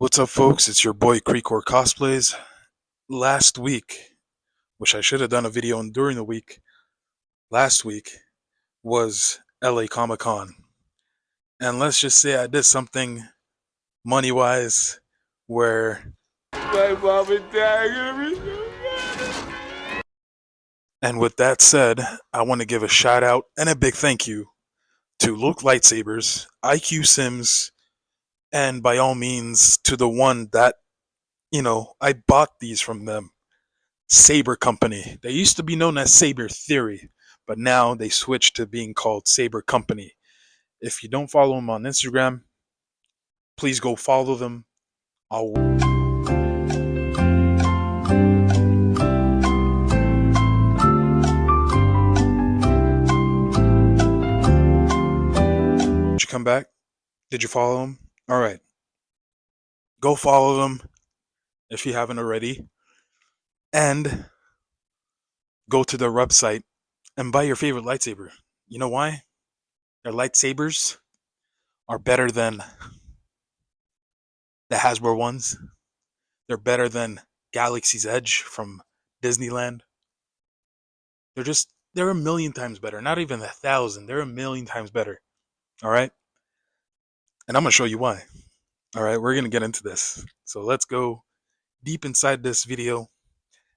What's up, folks? It's your boy Creekor Cosplays. Last week, which I should have done a video on during the week, last week was LA Comic Con. And let's just say I did something money wise where my mom and dad are gonna be so mad. And with that said, I want to give a shout out and a big thank you to Luke Lightsabers, IQ Sims, and by all means to the one that, I bought these from them. Saber Company. They used to be known as Saber Theory, but now they switched to being called Saber Company. If you don't follow them on Instagram, please go follow them. I'll Did you come back? Did you follow them? All right. Go follow them if you haven't already. And go to their website and buy your favorite lightsaber. You know why? Their lightsabers are better than the Hasbro ones. They're better than Galaxy's Edge from Disneyland. They're a million times better. Not even 1,000. They're a million times better. All right? And I'm going to show you why. All right, we're going to get into this. So let's go deep inside this video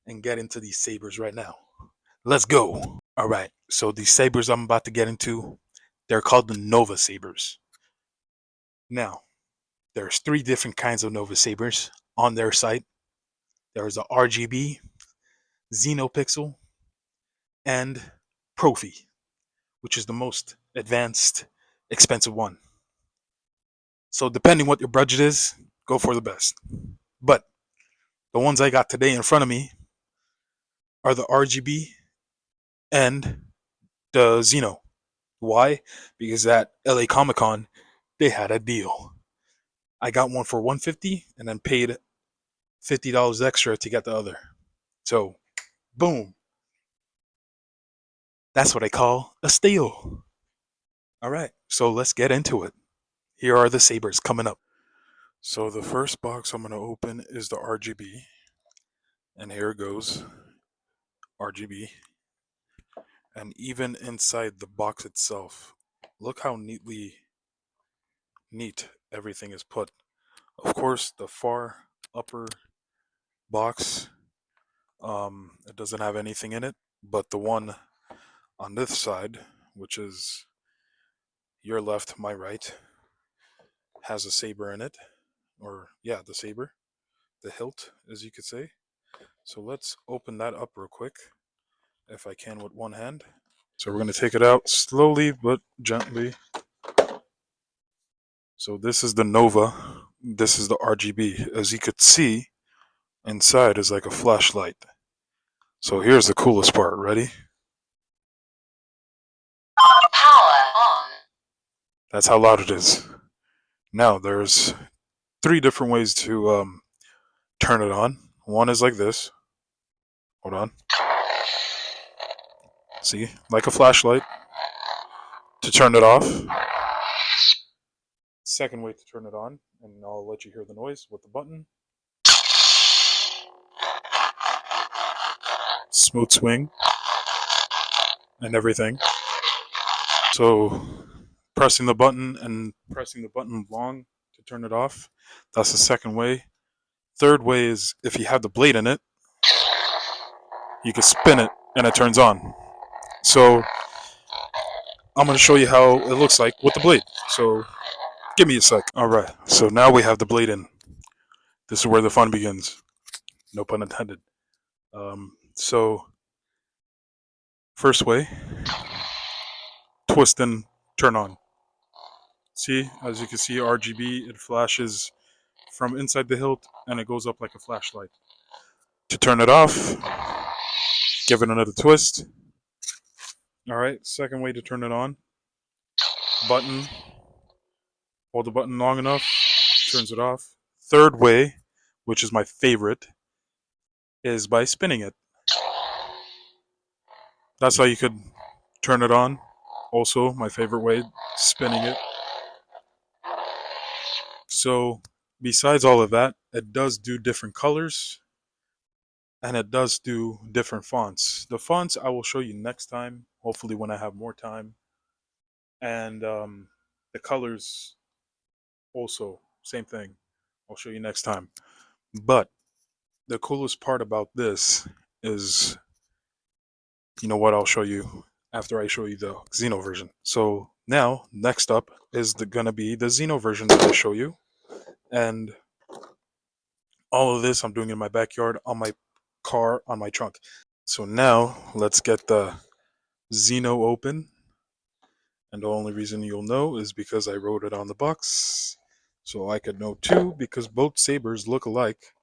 and get into these sabers right now. Let's go. All right, so these sabers I'm about to get into, they're called the Nova Sabers. Now, there's 3 different kinds of Nova Sabers on their site. There's a RGB, Xeno Pixel, and Profi, which is the most advanced, expensive one. So depending what your budget is, go for the best. But the ones I got today in front of me are the RGB and the Xeno. Why? Because at LA Comic Con, they had a deal. I got one for $150 and then paid $50 extra to get the other. So, boom. That's what I call a steal. All right, so let's get into it. Here are the sabers coming up. So the first box I'm going to open is the RGB. And here it goes. RGB. And even inside the box itself, look how neat everything is put. Of course, the far upper box, it doesn't have anything in it, but the one on this side, which is your left, my right, has a saber in it. Or, yeah, the saber. The hilt, as you could say. So let's open that up real quick, if I can with one hand. So we're going to take it out slowly but gently. So this is the Nova. This is the RGB. As you could see, inside is like a flashlight. So here's the coolest part. Ready? Power on. That's how loud it is. Now there's 3 different ways to turn it on. One is like this. Hold on. See? Like a flashlight. To turn it off. Second way to turn it on, and I'll let you hear the noise with the button. Smooth swing and everything. So pressing the button and pressing the button long to turn it off. That's the second way. Third way is if you have the blade in it, you can spin it and it turns on. So I'm going to show you how it looks like with the blade. So give me a sec. Alright, so now we have the blade in. This is where the fun begins. No pun intended. So, first way, twist and turn on. See, as you can see, RGB, it flashes from inside the hilt and it goes up like a flashlight. To turn it off, give it another twist. Alright, second way to turn it on. Button. Hold the button long enough, turns it off. Third way, which is my favorite, is by spinning it. That's how you could turn it on. Also, my favorite way, spinning it. So besides all of that, it does do different colors and it does do different fonts. The fonts I will show you next time, hopefully when I have more time. And the colors also, same thing. I'll show you next time. But the coolest part about this is, you know what, I'll show you after I show you the Xeno version. So now, next up is gonna be the Xeno version that I show you. And all of this I'm doing in my backyard, on my car, on my trunk. So now, let's get the Xeno open. And the only reason you'll know is because I wrote it on the box. So I could know too, because both sabers look alike.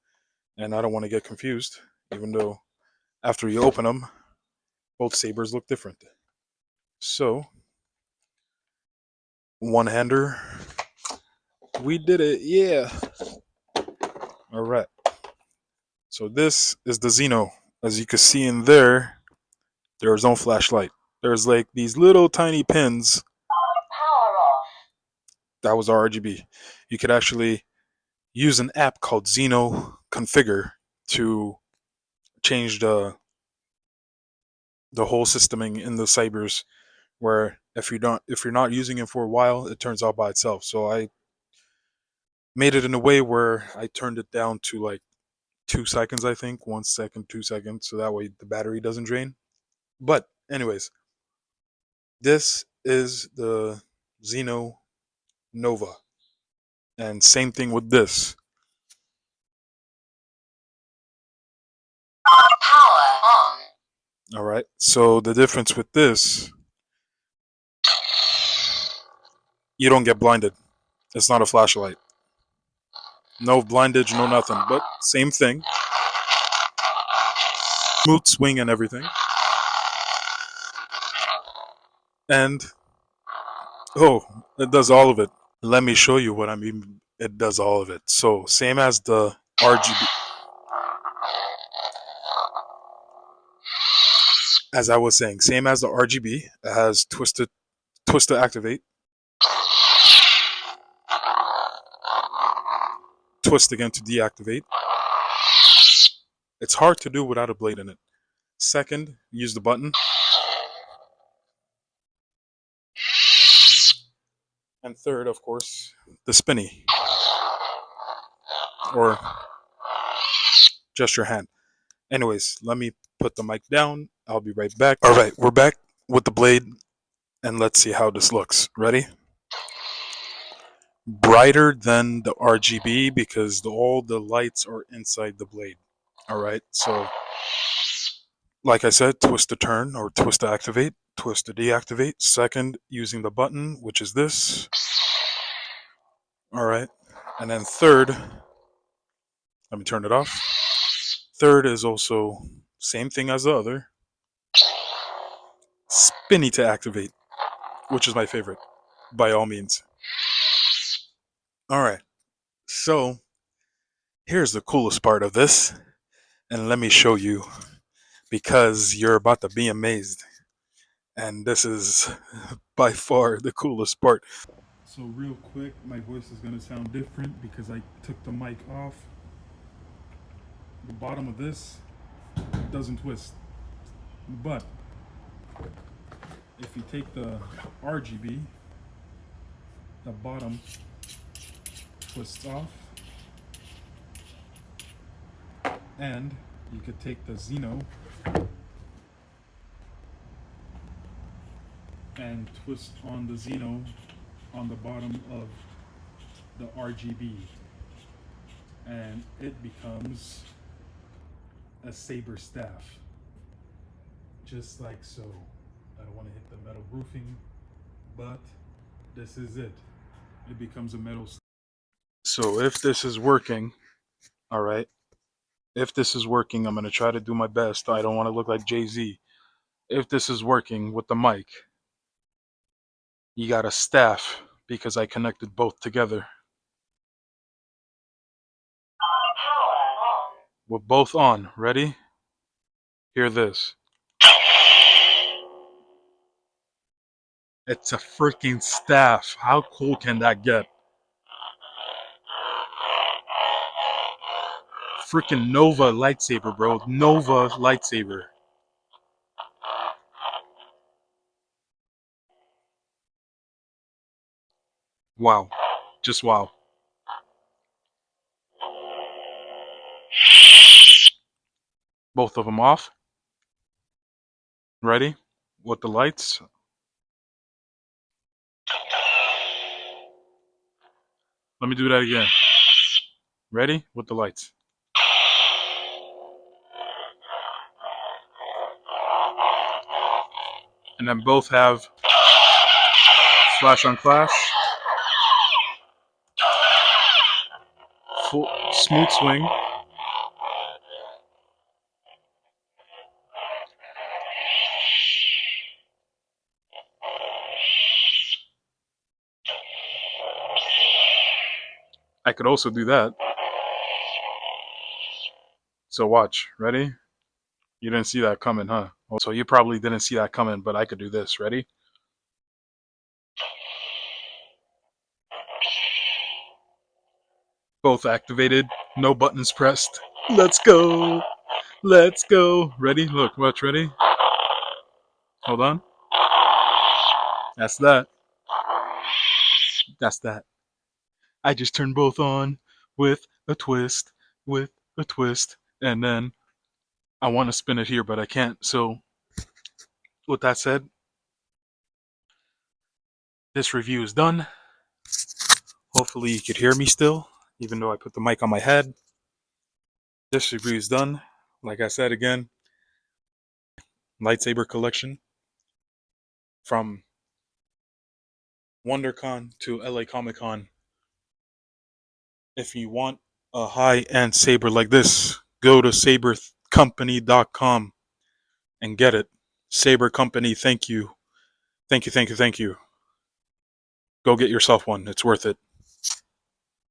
And I don't want to get confused, even though after you open them, both sabers look different. So, one hander. We did it, yeah. Alright. So this is the Xeno. As you can see in there, there's no flashlight. There's like these little tiny pins. Power off. That was RGB. You could actually use an app called Xeno Configure to change the whole systeming in the Sabers, where if you're not using it for a while, it turns out by itself. So I made it in a way where I turned it down to like 2 seconds, I think, 1 second, 2 seconds, so that way the battery doesn't drain. But anyways, this is the Xeno Nova, and same thing with this. Power on. All right. So the difference with this, you don't get blinded. It's not a flashlight. No blindage, no nothing. But same thing. Smooth swing and everything. And oh, it does all of it. Let me show you what I mean. It does all of it. So same as the RGB. As I was saying, same as the RGB. It has twist to activate, twist again to deactivate. It's hard to do without a blade in it. Second, use the button. And third, of course, the spinny. Or just your hand. Anyways, let me put the mic down. I'll be right back. Alright, we're back with the blade. And let's see how this looks. Ready? Brighter than the RGB because all the lights are inside the blade. Alright, so like I said, twist to turn or twist to activate, twist to deactivate. Second, using the button, which is this. Alright, and then third, let me turn it off. Third is also same thing as the other. Spinny to activate, which is my favorite, by all means. Alright, so here's the coolest part of this, and let me show you, because you're about to be amazed. And this is by far the coolest part. So real quick, my voice is going to sound different because I took the mic off. The bottom of this doesn't twist. But if you take the RGB, the bottom twists off. And you could take the Xeno and twist on the Xeno on the bottom of the RGB. And it becomes a saber staff. Just like so. I don't want to hit the metal roofing, but this is it. It becomes a metal staff. So if this is working, all right, if this is working, I'm going to try to do my best. I don't want to look like Jay-Z. If this is working with the mic, you got a staff because I connected both together. We're both on. Ready? Hear this. It's a freaking staff. How cool can that get? freaking Nova lightsaber, bro. Nova lightsaber. Wow. Just wow. Both of them off. Ready? With the lights. Let me do that again. Ready? With the lights. And then both have flash on clash. Full smooth swing. I could also do that. So watch. Ready? You didn't see that coming, huh? So you probably didn't see that coming, but I could do this. Ready? Both activated. No buttons pressed. Let's go. Let's go. Ready? Look, watch. Ready? Hold on. That's that. That's that. I just turned both on with a twist, with a twist, and then I want to spin it here, but I can't. So, with that said, this review is done. Hopefully you could hear me still, even though I put the mic on my head. This review is done. Like I said again, lightsaber collection from WonderCon to LA Comic Con. If you want a high-end saber like this, go to sabercompany.com and get it. Saber Company, thank you. Thank you, thank you, thank you. Go get yourself one. It's worth it.